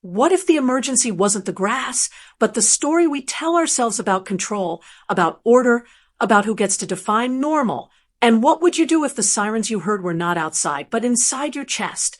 What if the emergency wasn't the grass, but the story we tell ourselves about control, about order, about who gets to define normal? And what would you do if the sirens you heard were not outside, but inside your chest?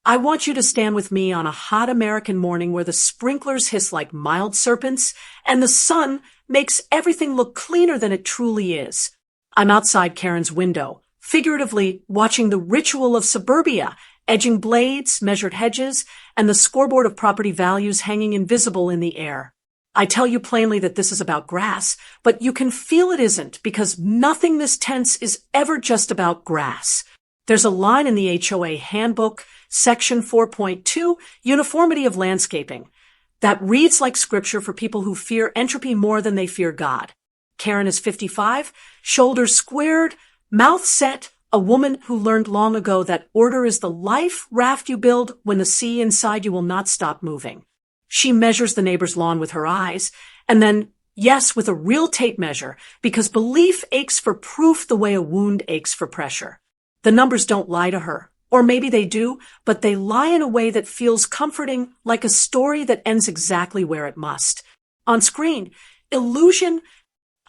I want you to stand with me on a hot American morning where the sprinklers hiss like mild serpents and the sun makes everything look cleaner than it truly is. I'm outside Karen's window, figuratively watching the ritual of suburbia, edging blades, measured hedges, and the scoreboard of property values hanging invisible in the air. I tell you plainly that this is about grass, but you can feel it isn't because nothing this tense is ever just about grass. There's a line in the HOA handbook, section 4.2, uniformity of landscaping, that reads like scripture for people who fear entropy more than they fear God. Karen is 55, shoulders squared, mouth set, a woman who learned long ago that order is the life raft you build when the sea inside you will not stop moving. She measures the neighbor's lawn with her eyes, and then, yes, with a real tape measure, because belief aches for proof the way a wound aches for pressure. The numbers don't lie to her, or maybe they do, but they lie in a way that feels comforting, like a story that ends exactly where it must. On screen, illusion.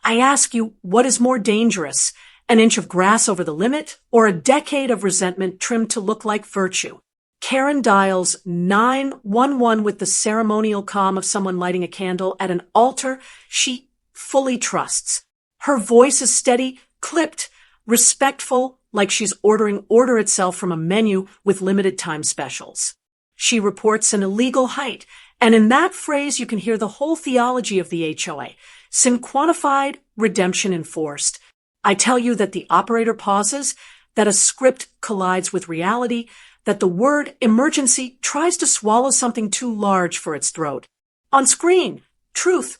I ask you, what is more dangerous? An inch of grass over the limit, or a decade of resentment trimmed to look like virtue? Karen dials 911 with the ceremonial calm of someone lighting a candle at an altar she fully trusts. Her voice is steady, clipped, respectful, like she's ordering order itself from a menu with limited time specials. She reports an illegal height, and in that phrase you can hear the whole theology of the HOA. Sin quantified, redemption enforced. I tell you that the operator pauses, that a script collides with reality, that the word emergency tries to swallow something too large for its throat. On screen, truth.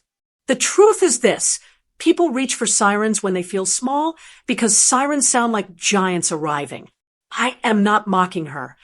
The truth is this. People reach for sirens when they feel small because sirens sound like giants arriving. I am not mocking her.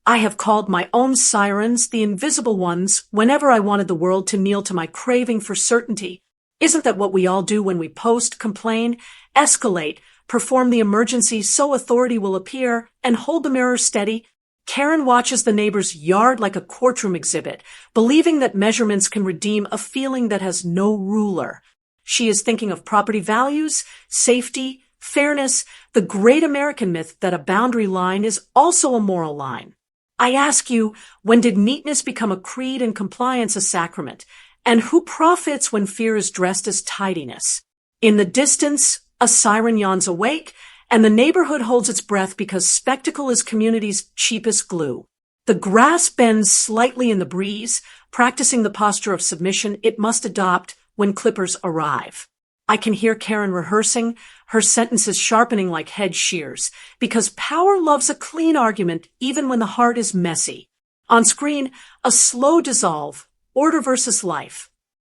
I have called my own sirens, the invisible ones, whenever I wanted the world to kneel to my craving for certainty. Isn't that what we all do when we post, complain, escalate, perform the emergency so authority will appear, and hold the mirror steady? Karen watches the neighbor's yard like a courtroom exhibit, believing that measurements can redeem a feeling that has no ruler. She is thinking of property values, safety, fairness, the great American myth that a boundary line is also a moral line. I ask you, when did neatness become a creed and compliance a sacrament? And who profits when fear is dressed as tidiness? In the distance, a siren yawns awake, and the neighborhood holds its breath because spectacle is community's cheapest glue. The grass bends slightly in the breeze, practicing the posture of submission it must adopt when clippers arrive. I can hear Karen rehearsing, her sentences sharpening like hedge shears, because power loves a clean argument even when the heart is messy. On screen, a slow dissolve, order versus life.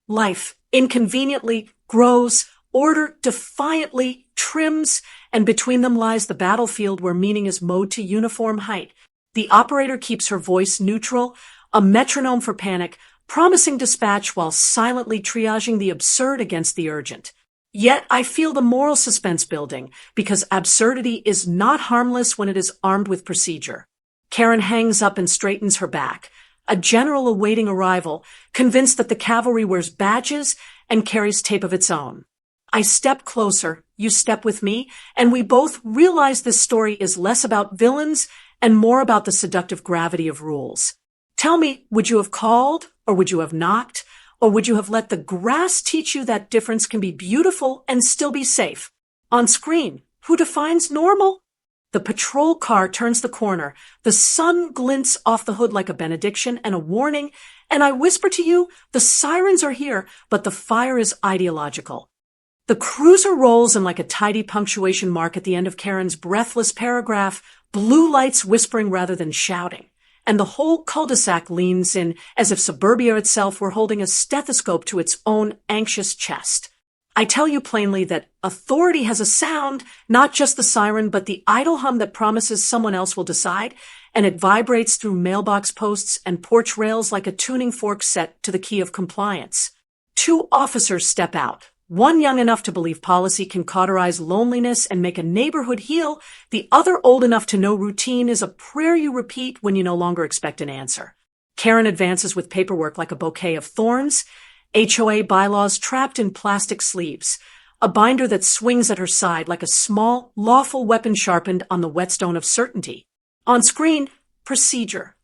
Life inconveniently grows, order defiantly trims, and between them lies the battlefield where meaning is mowed to uniform height. The operator keeps her voice neutral, a metronome for panic, promising dispatch while silently triaging the absurd against the urgent. Yet I feel the moral suspense building, because absurdity is not harmless when it is armed with procedure. Karen hangs up and straightens her back, a general awaiting arrival, convinced that the cavalry wears badges and carries tape of its own. I step closer, you step with me, and we both realize this story is less about villains and more about the seductive gravity of rules. Tell me, would you have called, or would you have knocked, or would you have let the grass teach you that difference can be beautiful and still be safe? On screen, who defines normal? The patrol car turns the corner, the sun glints off the hood like a benediction and a warning, and I whisper to you, the sirens are here, but the fire is ideological. The cruiser rolls in like a tidy punctuation mark at the end of Karen's breathless paragraph, blue lights whispering rather than shouting. And the whole cul-de-sac leans in as if suburbia itself were holding a stethoscope to its own anxious chest. I tell you plainly that authority has a sound, not just the siren, but the idle hum that promises someone else will decide, and it vibrates through mailbox posts and porch rails like a tuning fork set to the key of compliance. 2 officers step out. One young enough to believe policy can cauterize loneliness and make a neighborhood heal. The other old enough to know routine is a prayer you repeat when you no longer expect an answer. Karen advances with paperwork like a bouquet of thorns, HOA bylaws trapped in plastic sleeves, a binder that swings at her side like a small, lawful weapon sharpened on the whetstone of certainty. On screen, procedure.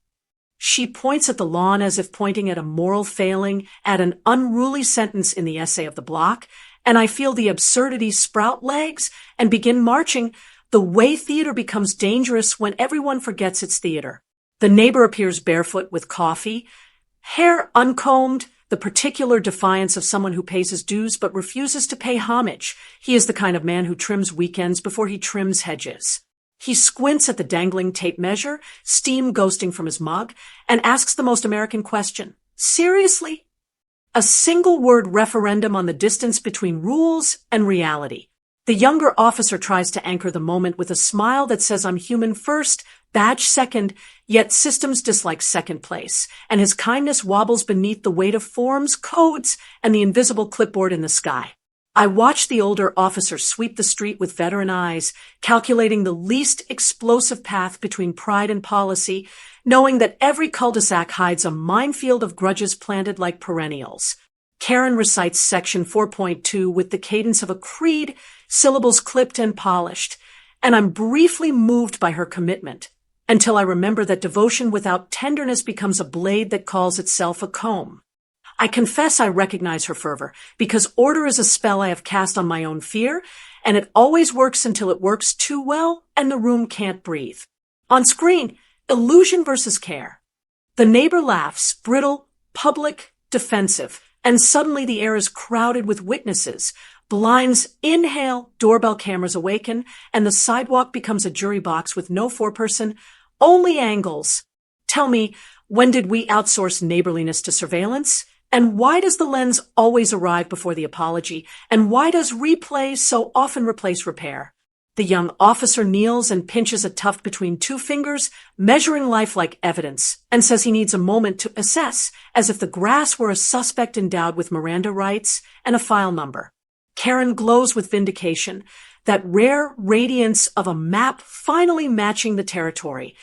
She points at the lawn as if pointing at a moral failing, at an unruly sentence in the essay of the block, and I feel the absurdity sprout legs and begin marching the way theater becomes dangerous when everyone forgets it's theater. The neighbor appears barefoot with coffee, hair uncombed, the particular defiance of someone who pays his dues but refuses to pay homage. He is the kind of man who trims weekends before he trims hedges. He squints at the dangling tape measure, steam ghosting from his mug, and asks the most American question. Seriously? A single-word referendum on the distance between rules and reality. The younger officer tries to anchor the moment with a smile that says, I'm human first, badge second, yet systems dislike second place, and his kindness wobbles beneath the weight of forms, codes, and the invisible clipboard in the sky. I watch the older officer sweep the street with veteran eyes, calculating the least explosive path between pride and policy, knowing that every cul-de-sac hides a minefield of grudges planted like perennials. Karen recites section 4.2 with the cadence of a creed, syllables clipped and polished, and I'm briefly moved by her commitment, until I remember that devotion without tenderness becomes a blade that calls itself a comb. I confess I recognize her fervor, because order is a spell I have cast on my own fear, and it always works until it works too well and the room can't breathe. On screen, illusion versus care. The neighbor laughs, brittle, public, defensive, and suddenly the air is crowded with witnesses. Blinds inhale, doorbell cameras awaken, and the sidewalk becomes a jury box with no foreperson, only angles. Tell me, when did we outsource neighborliness to surveillance? And why does the lens always arrive before the apology? And why does replay so often replace repair? The young officer kneels and pinches a tuft between two fingers, measuring life like evidence, and says he needs a moment to assess, as if the grass were a suspect endowed with Miranda rights and a file number. Karen glows with vindication, that rare radiance of a map finally matching the territory.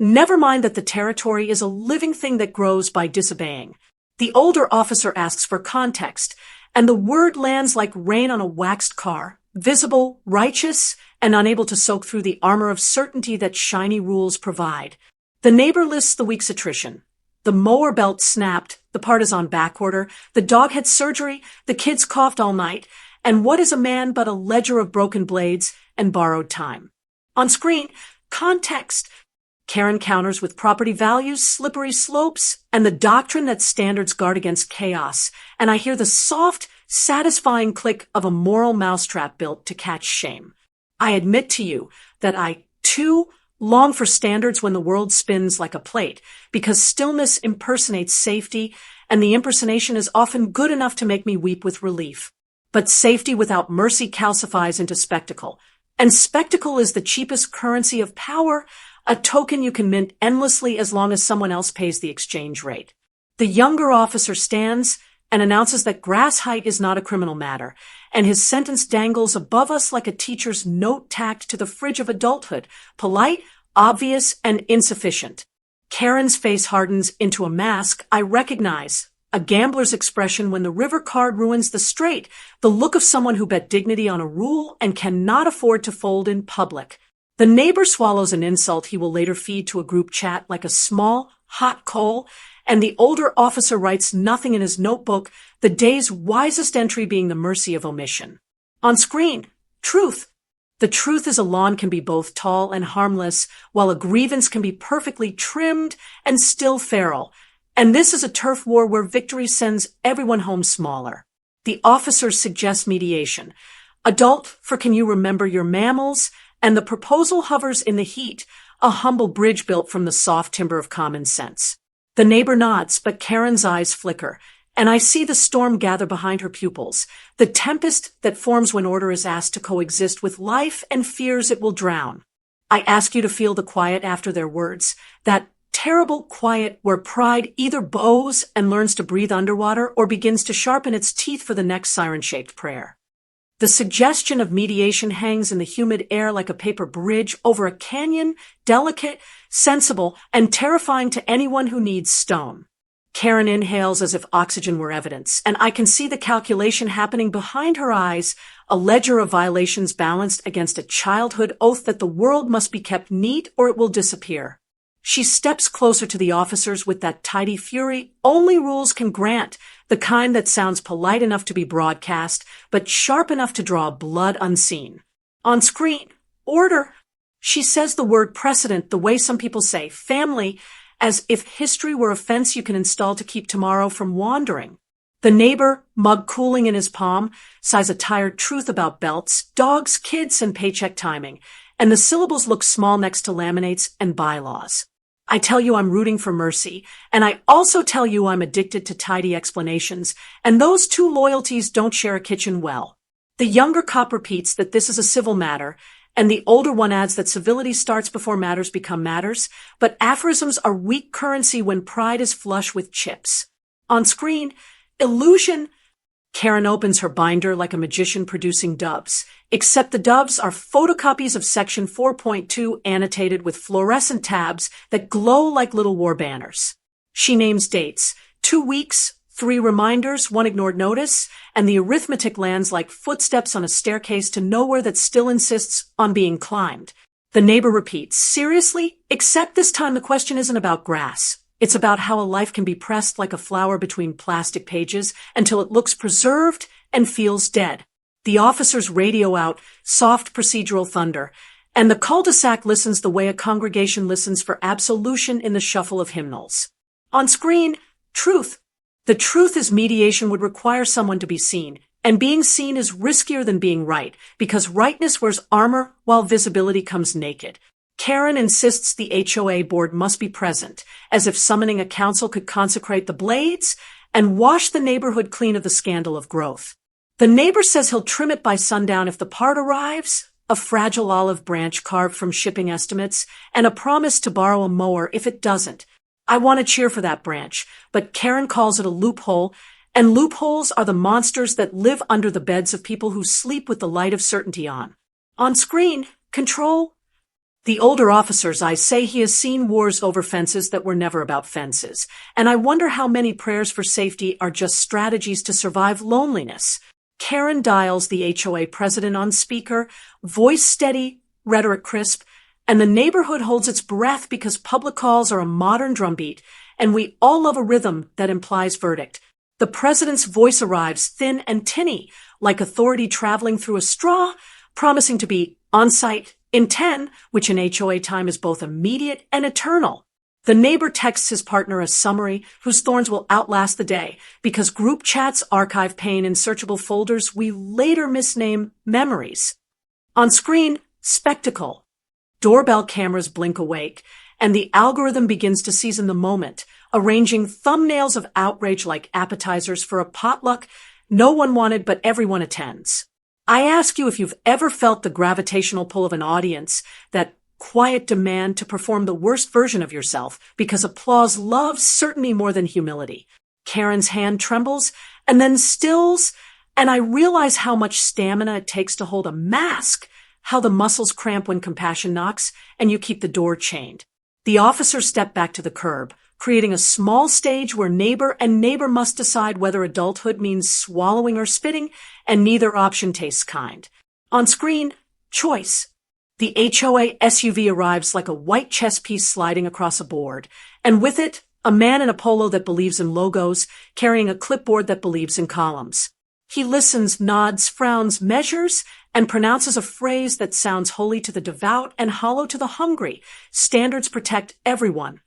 Never mind that the territory is a living thing that grows by disobeying. The older officer asks for context, and the word lands like rain on a waxed car, visible, righteous, and unable to soak through the armor of certainty that shiny rules provide. The neighbor lists the week's attrition. The mower belt snapped, the part is on backorder, the dog had surgery, the kids coughed all night, and what is a man but a ledger of broken blades and borrowed time? On screen, context. Karen counters with property values, slippery slopes, and the doctrine that standards guard against chaos, and I hear the soft, satisfying click of a moral mousetrap built to catch shame. I admit to you that I, too, long for standards when the world spins like a plate, because stillness impersonates safety, and the impersonation is often good enough to make me weep with relief. But safety without mercy calcifies into spectacle, and spectacle is the cheapest currency of power, a token you can mint endlessly as long as someone else pays the exchange rate. The younger officer stands and announces that grass height is not a criminal matter, and his sentence dangles above us like a teacher's note tacked to the fridge of adulthood, polite, obvious, and insufficient. Karen's face hardens into a mask I recognize, a gambler's expression when the river card ruins the straight, the look of someone who bet dignity on a rule and cannot afford to fold in public. The neighbor swallows an insult he will later feed to a group chat like a small, hot coal, and the older officer writes nothing in his notebook, the day's wisest entry being the mercy of omission. On screen, truth. The truth is a lawn can be both tall and harmless, while a grievance can be perfectly trimmed and still feral. And this is a turf war where victory sends everyone home smaller. The officers suggest mediation. Adult for can you remember your mammals? And the proposal hovers in the heat, a humble bridge built from the soft timber of common sense. The neighbor nods, but Karen's eyes flicker, and I see the storm gather behind her pupils, the tempest that forms when order is asked to coexist with life and fears it will drown. I ask you to feel the quiet after their words, that terrible quiet where pride either bows and learns to breathe underwater or begins to sharpen its teeth for the next siren-shaped prayer. The suggestion of mediation hangs in the humid air like a paper bridge over a canyon, delicate, sensible, and terrifying to anyone who needs stone. Karen inhales as if oxygen were evidence, and I can see the calculation happening behind her eyes, a ledger of violations balanced against a childhood oath that the world must be kept neat or it will disappear. She steps closer to the officers with that tidy fury only rules can grant, the kind that sounds polite enough to be broadcast, but sharp enough to draw blood unseen. On screen, order. She says the word precedent the way some people say family, as if history were a fence you can install to keep tomorrow from wandering. The neighbor, mug cooling in his palm, sighs a tired truth about belts, dogs, kids, and paycheck timing, and the syllables look small next to laminates and bylaws. I tell you I'm rooting for mercy, and I also tell you I'm addicted to tidy explanations, and those two loyalties don't share a kitchen well. The younger cop repeats that this is a civil matter, and the older one adds that civility starts before matters become matters, but aphorisms are weak currency when pride is flush with chips. On screen, illusion. Karen opens her binder like a magician producing doves, except the doves are photocopies of Section 4.2 annotated with fluorescent tabs that glow like little war banners. She names dates, 2 weeks, 3 reminders, 1 ignored notice, and the arithmetic lands like footsteps on a staircase to nowhere that still insists on being climbed. The neighbor repeats, seriously? Except this time the question isn't about grass. It's about how a life can be pressed like a flower between plastic pages until it looks preserved and feels dead. The officers radio out soft procedural thunder, and the cul-de-sac listens the way a congregation listens for absolution in the shuffle of hymnals. On screen, truth. The truth is mediation would require someone to be seen, and being seen is riskier than being right, because rightness wears armor while visibility comes naked. Karen insists the HOA board must be present, as if summoning a council could consecrate the blades and wash the neighborhood clean of the scandal of growth. The neighbor says he'll trim it by sundown if the part arrives, a fragile olive branch carved from shipping estimates, and a promise to borrow a mower if it doesn't. I want to cheer for that branch, but Karen calls it a loophole, and loopholes are the monsters that live under the beds of people who sleep with the light of certainty on. On screen, control. The older officers, I say he has seen wars over fences that were never about fences, and I wonder how many prayers for safety are just strategies to survive loneliness. Karen dials the HOA president on speaker, voice steady, rhetoric crisp, and the neighborhood holds its breath because public calls are a modern drumbeat, and we all love a rhythm that implies verdict. The president's voice arrives thin and tinny, like authority traveling through a straw, promising to be on site in 10, which in HOA time is both immediate and eternal. The neighbor texts his partner a summary whose thorns will outlast the day, because group chats archive pain in searchable folders we later misname memories. On screen, spectacle. Doorbell cameras blink awake, and the algorithm begins to season the moment, arranging thumbnails of outrage like appetizers for a potluck no one wanted but everyone attends. I ask you if you've ever felt the gravitational pull of an audience, that quiet demand to perform the worst version of yourself, because applause loves certainty more than humility. Karen's hand trembles and then stills, and I realize how much stamina it takes to hold a mask, how the muscles cramp when compassion knocks, and you keep the door chained. The officers step back to the curb, creating a small stage where neighbor and neighbor must decide whether adulthood means swallowing or spitting, and neither option tastes kind. On screen, choice. The HOA SUV arrives like a white chess piece sliding across a board, and with it, a man in a polo that believes in logos, carrying a clipboard that believes in columns. He listens, nods, frowns, measures, and pronounces a phrase that sounds holy to the devout and hollow to the hungry. Standards protect everyone.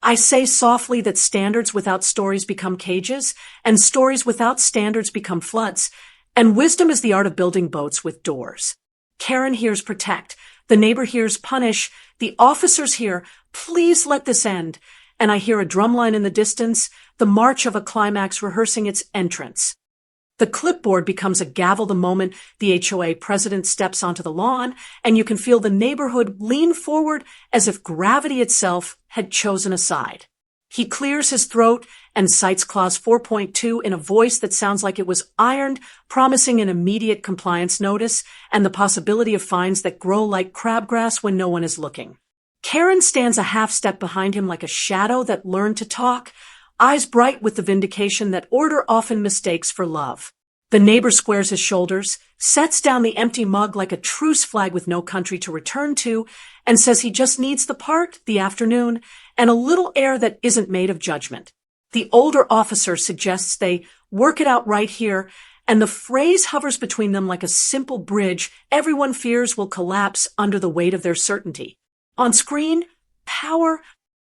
I say softly that standards without stories become cages, and stories without standards become floods, and wisdom is the art of building boats with doors. Karen hears protect, the neighbor hears punish, the officers hear, please let this end, and I hear a drumline in the distance, the march of a climax rehearsing its entrance. The clipboard becomes a gavel the moment the HOA president steps onto the lawn, and you can feel the neighborhood lean forward as if gravity itself had chosen a side. He clears his throat and cites Clause 4.2 in a voice that sounds like it was ironed, promising an immediate compliance notice and the possibility of fines that grow like crabgrass when no one is looking. Karen stands a half step behind him like a shadow that learned to talk, eyes bright with the vindication that order often mistakes for love. The neighbor squares his shoulders, sets down the empty mug like a truce flag with no country to return to, and says he just needs the part, the afternoon, and a little air that isn't made of judgment. The older officer suggests they work it out right here, and the phrase hovers between them like a simple bridge everyone fears will collapse under the weight of their certainty. On screen, power.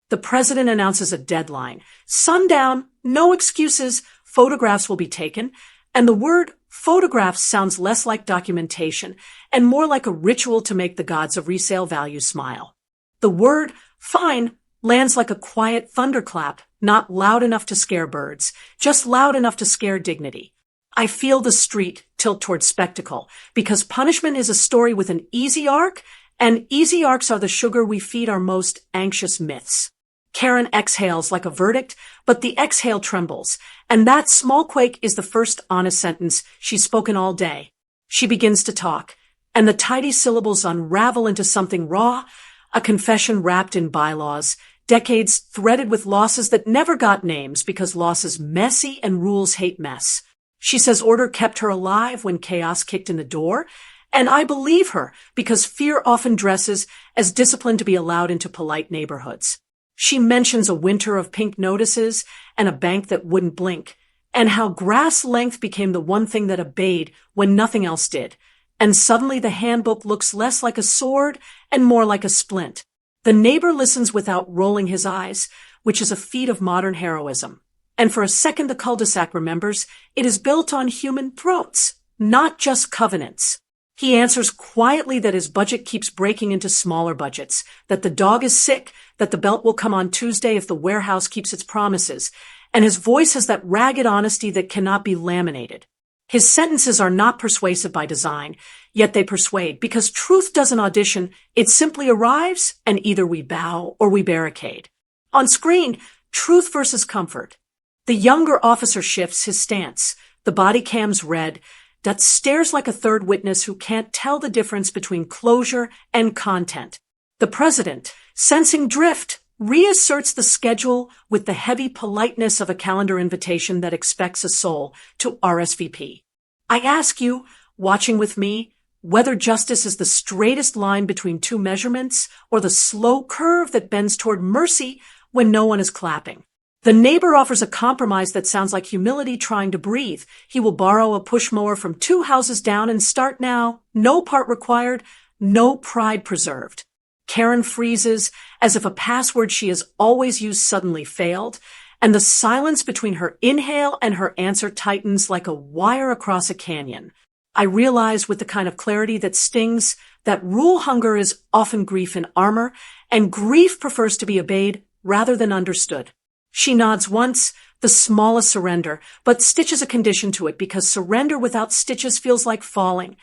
The president announces a deadline. Sundown, no excuses, photographs will be taken, and the word photographs sounds less like documentation and more like a ritual to make the gods of resale value smile. The word fine lands like a quiet thunderclap, not loud enough to scare birds, just loud enough to scare dignity. I feel the street tilt toward spectacle because punishment is a story with an easy arc, and easy arcs are the sugar we feed our most anxious myths. Karen exhales like a verdict, but the exhale trembles, and that small quake is the first honest sentence she's spoken all day. She begins to talk, and the tidy syllables unravel into something raw, a confession wrapped in bylaws, decades threaded with losses that never got names because loss is messy and rules hate mess. She says order kept her alive when chaos kicked in the door, and I believe her because fear often dresses as discipline to be allowed into polite neighborhoods. She mentions a winter of pink notices and a bank that wouldn't blink, and how grass length became the one thing that obeyed when nothing else did. And suddenly the handbook looks less like a sword and more like a splint. The neighbor listens without rolling his eyes, which is a feat of modern heroism. And for a second the cul-de-sac remembers it is built on human throats, not just covenants. He answers quietly that his budget keeps breaking into smaller budgets, that the dog is sick, that the belt will come on Tuesday if the warehouse keeps its promises, and his voice has that ragged honesty that cannot be laminated. His sentences are not persuasive by design, yet they persuade, because truth doesn't audition, it simply arrives, and either we bow or we barricade. On screen, truth versus comfort. The younger officer shifts his stance, the body cam's red, that stares like a third witness who can't tell the difference between closure and content. The president, sensing drift, reasserts the schedule with the heavy politeness of a calendar invitation that expects a soul to RSVP. I ask you, watching with me, whether justice is the straightest line between two measurements or the slow curve that bends toward mercy when no one is clapping. The neighbor offers a compromise that sounds like humility trying to breathe. He will borrow a push mower from 2 houses down and start now. No part required, no pride preserved. Karen freezes as if a password she has always used suddenly failed, and the silence between her inhale and her answer tightens like a wire across a canyon. I realize with the kind of clarity that stings that rule hunger is often grief in armor, and grief prefers to be obeyed rather than understood. She nods once, the smallest surrender, but stitches a condition to it because surrender without stitches feels like falling.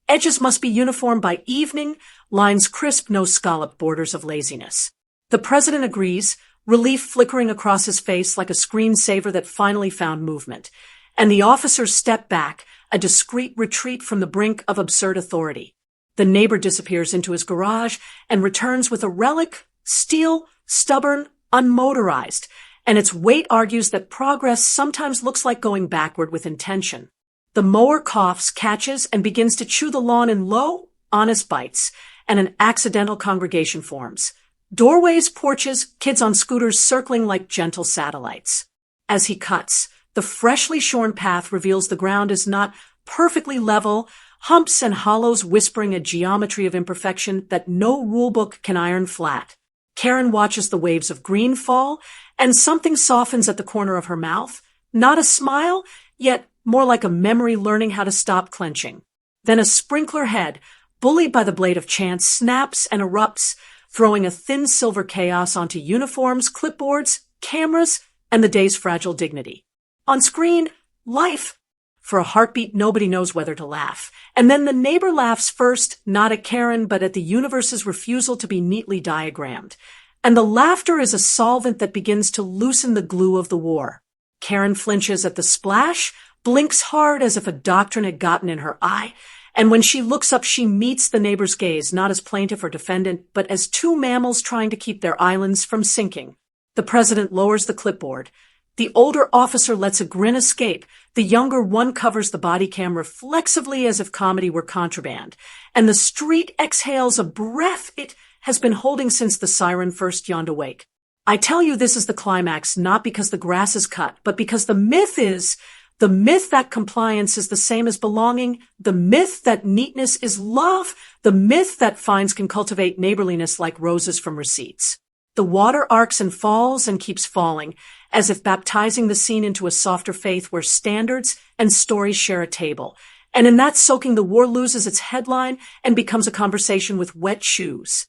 Edges must be uniform by evening, lines crisp, no scalloped borders of laziness. The president agrees, relief flickering across his face like a screensaver that finally found movement. And the officers step back, a discreet retreat from the brink of absurd authority. The neighbor disappears into his garage and returns with a relic, steel, stubborn, unmotorized, and its weight argues that progress sometimes looks like going backward with intention. The mower coughs, catches, and begins to chew the lawn in low, honest bites, and an accidental congregation forms. Doorways, porches, kids on scooters circling like gentle satellites. As he cuts, the freshly shorn path reveals the ground is not perfectly level, humps and hollows whispering a geometry of imperfection that no rulebook can iron flat. Karen watches the waves of green fall, and something softens at the corner of her mouth. Not a smile, yet more like a memory learning how to stop clenching. Then a sprinkler head, bullied by the blade of chance, snaps and erupts, throwing a thin silver chaos onto uniforms, clipboards, cameras, and the day's fragile dignity. On screen, life. For a heartbeat, nobody knows whether to laugh. And then the neighbor laughs first, not at Karen, but at the universe's refusal to be neatly diagrammed. and the laughter is a solvent that begins to loosen the glue of the war. Karen flinches at the splash, blinks hard as if a doctrine had gotten in her eye, and when she looks up she meets the neighbor's gaze, not as plaintiff or defendant, but as two mammals trying to keep their islands from sinking. The president lowers the clipboard. The older officer lets a grin escape. The younger one covers the body cam reflexively as if comedy were contraband. And the street exhales a breath it has been holding since the siren first yawned awake. I tell you this is the climax, not because the grass is cut, but because the myth that compliance is the same as belonging, the myth that neatness is love, the myth that fines can cultivate neighborliness like roses from receipts. The water arcs and falls and keeps falling, as if baptizing the scene into a softer faith where standards and stories share a table. And in that soaking, the war loses its headline and becomes a conversation with wet shoes.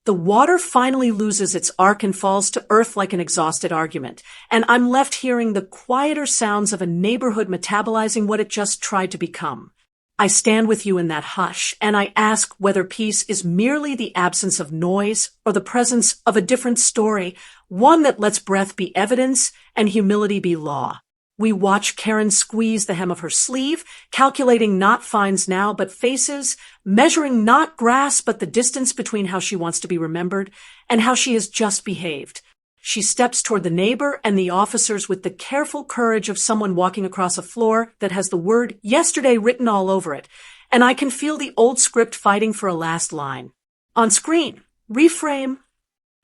The water finally loses its arc and falls to earth like an exhausted argument, and I'm left hearing the quieter sounds of a neighborhood metabolizing what it just tried to become. I stand with you in that hush, and I ask whether peace is merely the absence of noise or the presence of a different story, one that lets breath be evidence and humility be law. We watch Karen squeeze the hem of her sleeve, calculating not fines now but faces, measuring not grass but the distance between how she wants to be remembered and how she has just behaved. She steps toward the neighbor and the officers with the careful courage of someone walking across a floor that has the word yesterday written all over it, and I can feel the old script fighting for a last line. On screen, reframe,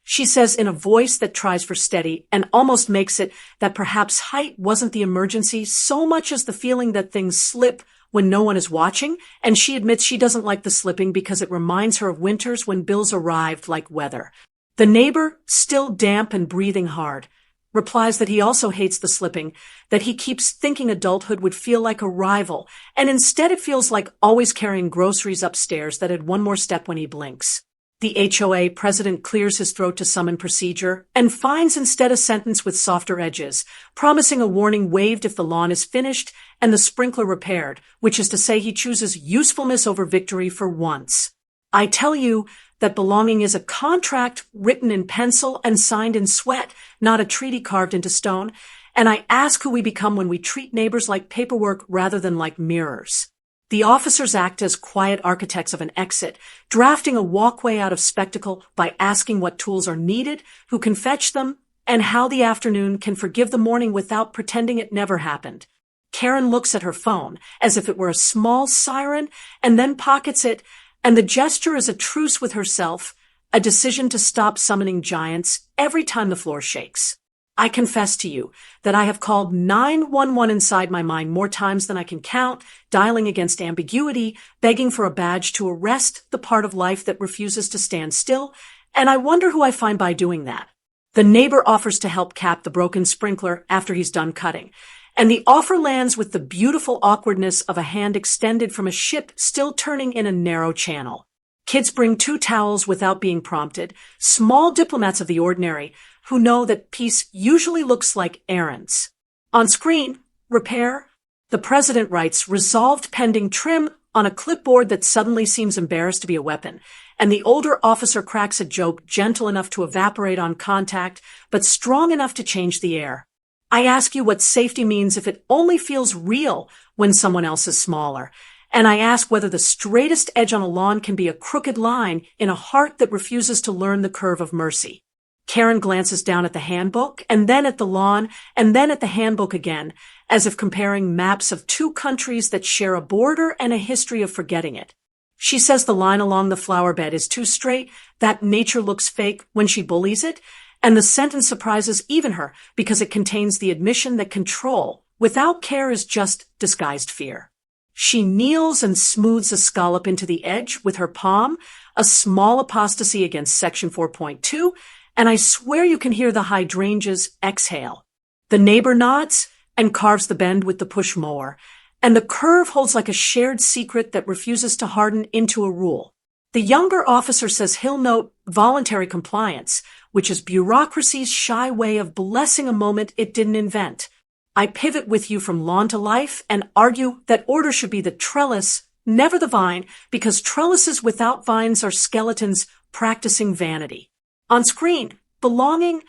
she says in a voice that tries for steady and almost makes it that perhaps height wasn't the emergency so much as the feeling that things slip when no one is watching, and she admits she doesn't like the slipping because it reminds her of winters when bills arrived like weather. The neighbor, still damp and breathing hard, replies that he also hates the slipping, that he keeps thinking adulthood would feel like a rival, and instead it feels like always carrying groceries upstairs that had one more step when he blinks. The HOA president clears his throat to summon procedure and finds instead a sentence with softer edges, promising a warning waived if the lawn is finished and the sprinkler repaired, which is to say he chooses usefulness over victory for once. I tell you that belonging is a contract written in pencil and signed in sweat, not a treaty carved into stone, and I ask who we become when we treat neighbors like paperwork rather than like mirrors. The officers act as quiet architects of an exit, drafting a walkway out of spectacle by asking what tools are needed, who can fetch them, and how the afternoon can forgive the morning without pretending it never happened. Karen looks at her phone as if it were a small siren and then pockets it, and the gesture is a truce with herself, a decision to stop summoning giants every time the floor shakes. I confess to you that I have called 911 inside my mind more times than I can count, dialing against ambiguity, begging for a badge to arrest the part of life that refuses to stand still, and I wonder who I find by doing that. The neighbor offers to help cap the broken sprinkler after he's done cutting, and the offer lands with the beautiful awkwardness of a hand extended from a ship still turning in a narrow channel. Kids bring 2 towels without being prompted, small diplomats of the ordinary who know that peace usually looks like errands. On screen, repair. The president writes, resolved pending trim on a clipboard that suddenly seems embarrassed to be a weapon, and the older officer cracks a joke gentle enough to evaporate on contact, but strong enough to change the air. I ask you what safety means if it only feels real when someone else is smaller. And I ask whether the straightest edge on a lawn can be a crooked line in a heart that refuses to learn the curve of mercy. Karen glances down at the handbook, and then at the lawn, and then at the handbook again, as if comparing maps of 2 countries that share a border and a history of forgetting it. She says the line along the flower bed is too straight, that nature looks fake when she bullies it, and the sentence surprises even her because it contains the admission that control without care is just disguised fear. She kneels and smooths a scallop into the edge with her palm, a small apostasy against section 4.2, and I swear you can hear the hydrangeas exhale. The neighbor nods and carves the bend with the push mower, and the curve holds like a shared secret that refuses to harden into a rule. The younger officer says he'll note voluntary compliance, which is bureaucracy's shy way of blessing a moment it didn't invent. I pivot with you from lawn to life and argue that order should be the trellis, never the vine, because trellises without vines are skeletons practicing vanity. On screen, Belonging,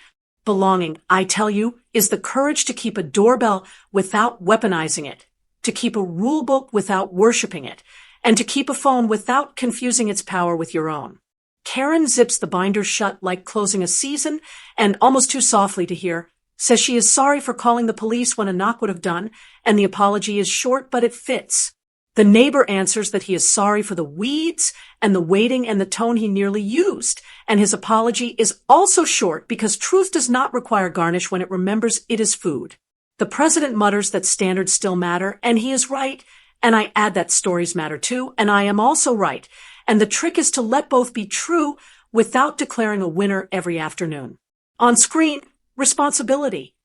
I tell you, is the courage to keep a doorbell without weaponizing it, to keep a rule book without worshiping it, and to keep a phone without confusing its power with your own. Karen zips the binder shut like closing a season, and almost too softly to hear, says she is sorry for calling the police when a knock would have done, and the apology is short, but it fits. The neighbor answers that he is sorry for the weeds and the waiting and the tone he nearly used, and his apology is also short because truth does not require garnish when it remembers it is food. The president mutters that standards still matter, and he is right, and I add that stories matter too, and I am also right, and the trick is to let both be true without declaring a winner every afternoon. On screen, responsibility.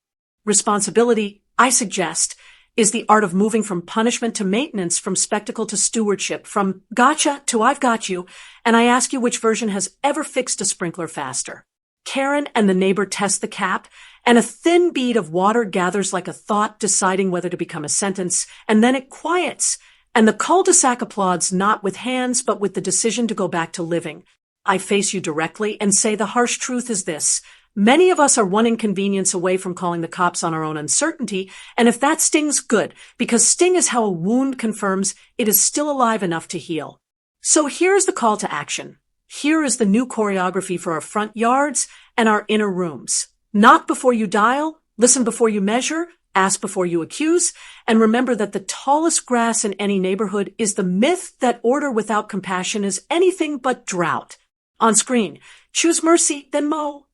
Responsibility, I suggest, is the art of moving from punishment to maintenance, from spectacle to stewardship, from gotcha to I've got you, and I ask you which version has ever fixed a sprinkler faster. Karen and the neighbor test the cap, and a thin bead of water gathers like a thought, deciding whether to become a sentence, and then it quiets, and the cul-de-sac applauds not with hands but with the decision to go back to living. I face you directly and say the harsh truth is this. Many of us are one inconvenience away from calling the cops on our own uncertainty, and if that stings, good, because sting is how a wound confirms it is still alive enough to heal. So here's the call to action. Here is the new choreography for our front yards and our inner rooms. Knock before you dial, listen before you measure, ask before you accuse, and remember that the tallest grass in any neighborhood is the myth that order without compassion is anything but drought. On screen, choose mercy, then mow.